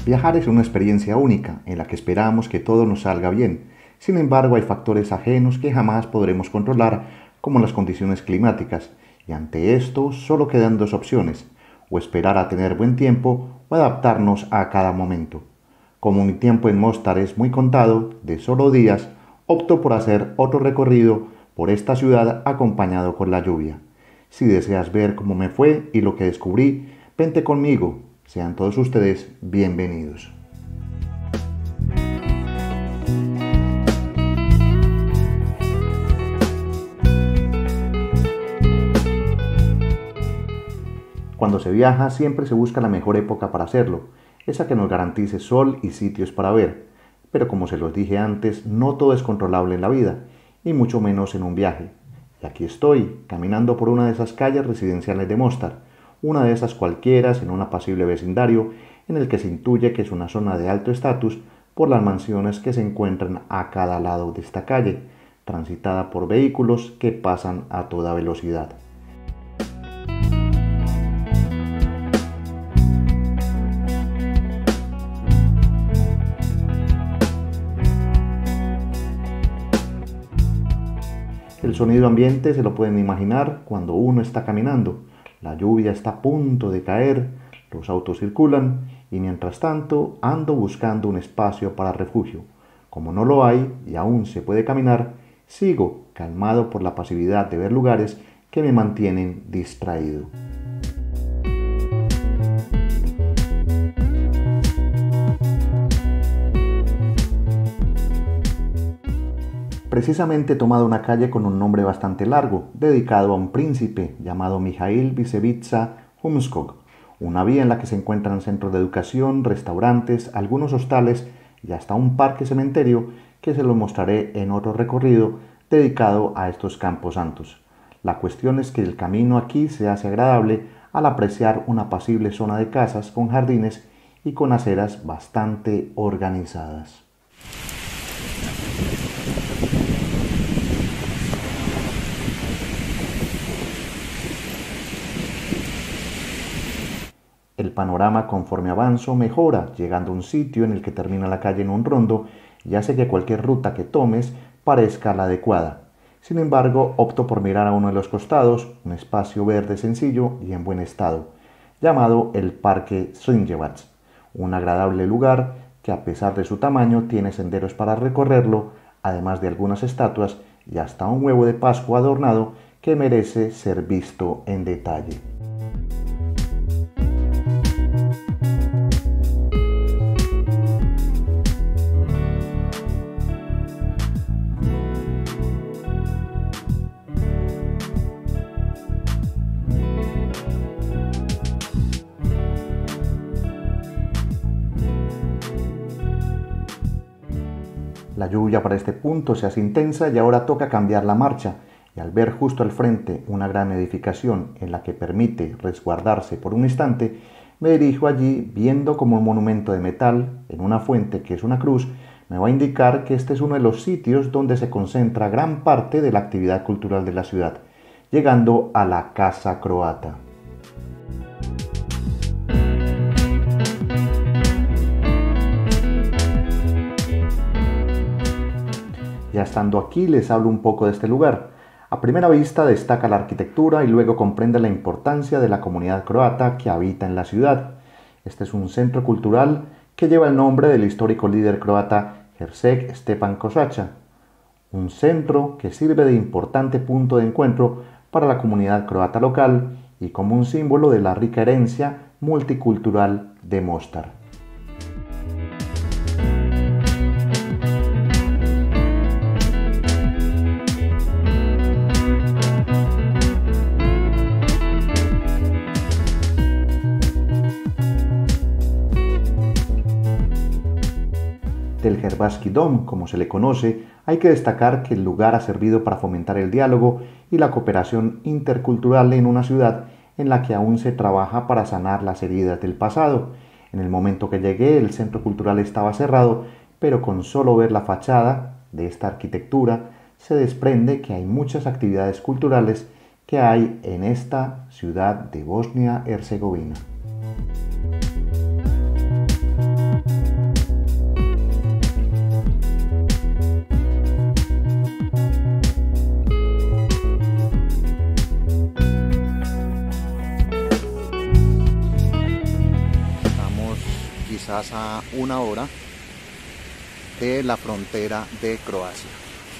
Viajar es una experiencia única en la que esperamos que todo nos salga bien. Sin embargo, hay factores ajenos que jamás podremos controlar, como las condiciones climáticas, y ante esto solo quedan dos opciones: o esperar a tener buen tiempo o adaptarnos a cada momento. Como mi tiempo en Mostar es muy contado, de solo días, opto por hacer otro recorrido por esta ciudad acompañado con la lluvia. Si deseas ver cómo me fue y lo que descubrí, vente conmigo. Sean todos ustedes bienvenidos. Cuando se viaja siempre se busca la mejor época para hacerlo, esa que nos garantice sol y sitios para ver. Pero como se los dije antes, no todo es controlable en la vida, y mucho menos en un viaje. Y aquí estoy, caminando por una de esas calles residenciales de Mostar, una de esas cualquiera en un apacible vecindario en el que se intuye que es una zona de alto estatus por las mansiones que se encuentran a cada lado de esta calle, transitada por vehículos que pasan a toda velocidad. El sonido ambiente se lo pueden imaginar cuando uno está caminando. La lluvia está a punto de caer, los autos circulan y mientras tanto ando buscando un espacio para refugio. Como no lo hay y aún se puede caminar, sigo calmado por la pasividad de ver lugares que me mantienen distraído. Precisamente he tomado una calle con un nombre bastante largo, dedicado a un príncipe llamado Mijaíl Visevitsa Humskog, una vía en la que se encuentran centros de educación, restaurantes, algunos hostales y hasta un parque cementerio que se los mostraré en otro recorrido dedicado a estos campos santos. La cuestión es que el camino aquí se hace agradable al apreciar una apacible zona de casas con jardines y con aceras bastante organizadas. El panorama conforme avanzo mejora, llegando a un sitio en el que termina la calle en un rondo y hace que cualquier ruta que tomes parezca la adecuada. Sin embargo, opto por mirar a uno de los costados, un espacio verde sencillo y en buen estado, llamado el Parque Srinjevac, un agradable lugar que a pesar de su tamaño tiene senderos para recorrerlo, además de algunas estatuas y hasta un huevo de Pascua adornado que merece ser visto en detalle. La lluvia para este punto se hace intensa y ahora toca cambiar la marcha, y al ver justo al frente una gran edificación en la que permite resguardarse por un instante, me dirijo allí viendo como un monumento de metal en una fuente que es una cruz me va a indicar que este es uno de los sitios donde se concentra gran parte de la actividad cultural de la ciudad, llegando a la Casa Croata. Ya estando aquí les hablo un poco de este lugar. A primera vista destaca la arquitectura y luego comprende la importancia de la comunidad croata que habita en la ciudad. Este es un centro cultural que lleva el nombre del histórico líder croata Jacek Stepan Kosacha, un centro que sirve de importante punto de encuentro para la comunidad croata local y como un símbolo de la rica herencia multicultural de Mostar. Del Hrvatski Dom, como se le conoce, hay que destacar que el lugar ha servido para fomentar el diálogo y la cooperación intercultural en una ciudad en la que aún se trabaja para sanar las heridas del pasado. En el momento que llegué, el centro cultural estaba cerrado, pero con solo ver la fachada de esta arquitectura se desprende que hay muchas actividades culturales que hay en esta ciudad de Bosnia-Herzegovina. 1 hora de la frontera de Croacia.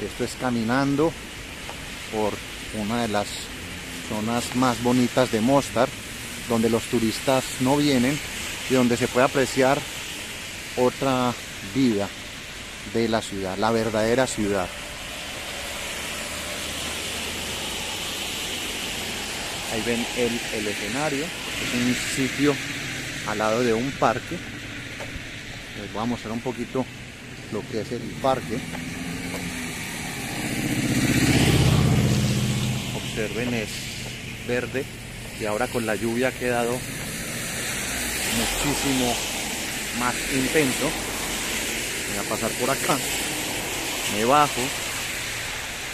Esto es caminando por una de las zonas más bonitas de Mostar, donde los turistas no vienen y donde se puede apreciar otra vida de la ciudad, la verdadera ciudad. Ahí ven el escenario, es un sitio al lado de un parque. Les voy a mostrar un poquito lo que es el parque. Observen, es verde y ahora con la lluvia ha quedado muchísimo más intenso. Voy a pasar por acá, me bajo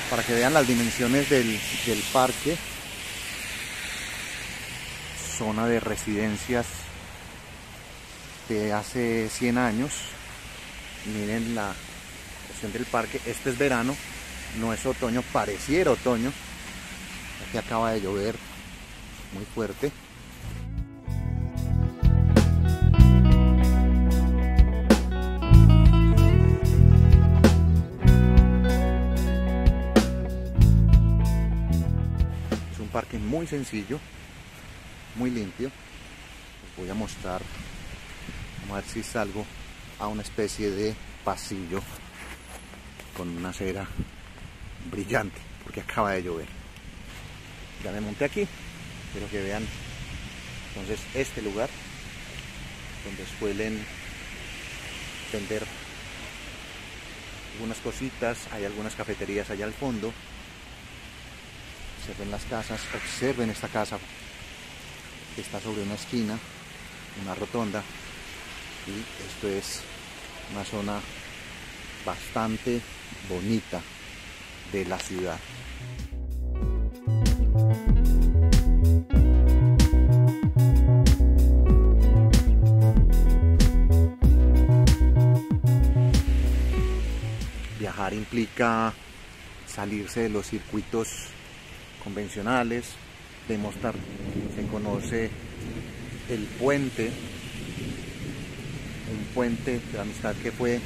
para que vean las dimensiones del parque. Zona de residencias de hace 100 años. Miren la cuestión del parque. Este es verano, no es otoño, pareciera otoño. Aquí acaba de llover muy fuerte. Es un parque muy sencillo, muy limpio. Les voy a mostrar, vamos a ver si salgo a una especie de pasillo con una acera brillante porque acaba de llover. Ya me monté aquí, quiero que vean entonces este lugar donde suelen vender algunas cositas. Hay algunas cafeterías allá al fondo. Observen las casas, observen esta casa que está sobre una esquina, una rotonda, y esto es una zona bastante bonita de la ciudad. Viajar implica salirse de los circuitos convencionales. De Mostar se conoce el puente, un puente de amistad que fue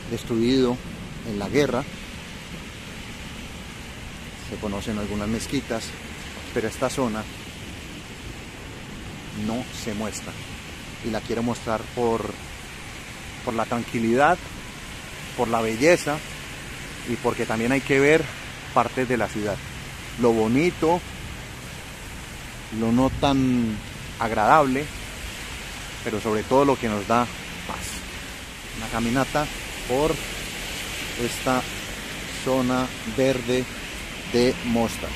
destruido en la guerra. Se conocen algunas mezquitas, pero esta zona no se muestra y la quiero mostrar por la tranquilidad, por la belleza y porque también hay que ver partes de la ciudad, lo bonito, lo no tan agradable, pero sobre todo lo que nos da paz. Una caminata por esta zona verde de Mostar.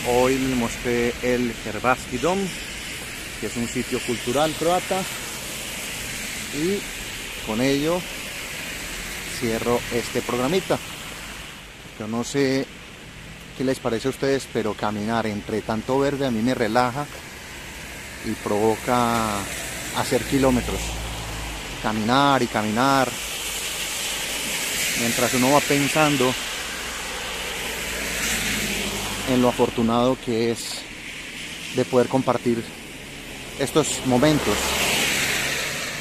Hoy les mostré el Hrvatski Dom, que es un sitio cultural croata, y con ello cierro este programita. Yo no sé qué les parece a ustedes, pero caminar entre tanto verde a mí me relaja y provoca hacer kilómetros. Caminar y caminar mientras uno va pensando en lo afortunado que es de poder compartir estos momentos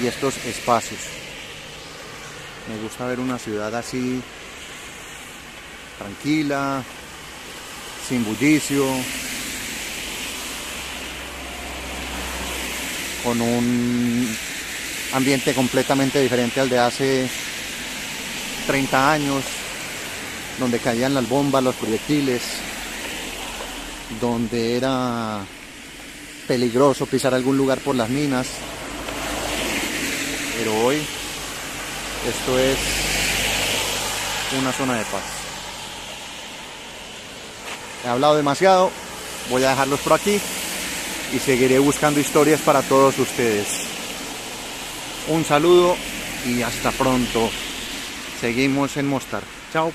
y estos espacios. Me gusta ver una ciudad así, tranquila, sin bullicio, con un ambiente completamente diferente al de hace 30 años, donde caían las bombas, los proyectiles, donde era peligroso pisar algún lugar por las minas. Pero hoy esto es una zona de paz. He hablado demasiado, voy a dejarlos por aquí y seguiré buscando historias para todos ustedes. Un saludo y hasta pronto. Seguimos en Mostar. Chao.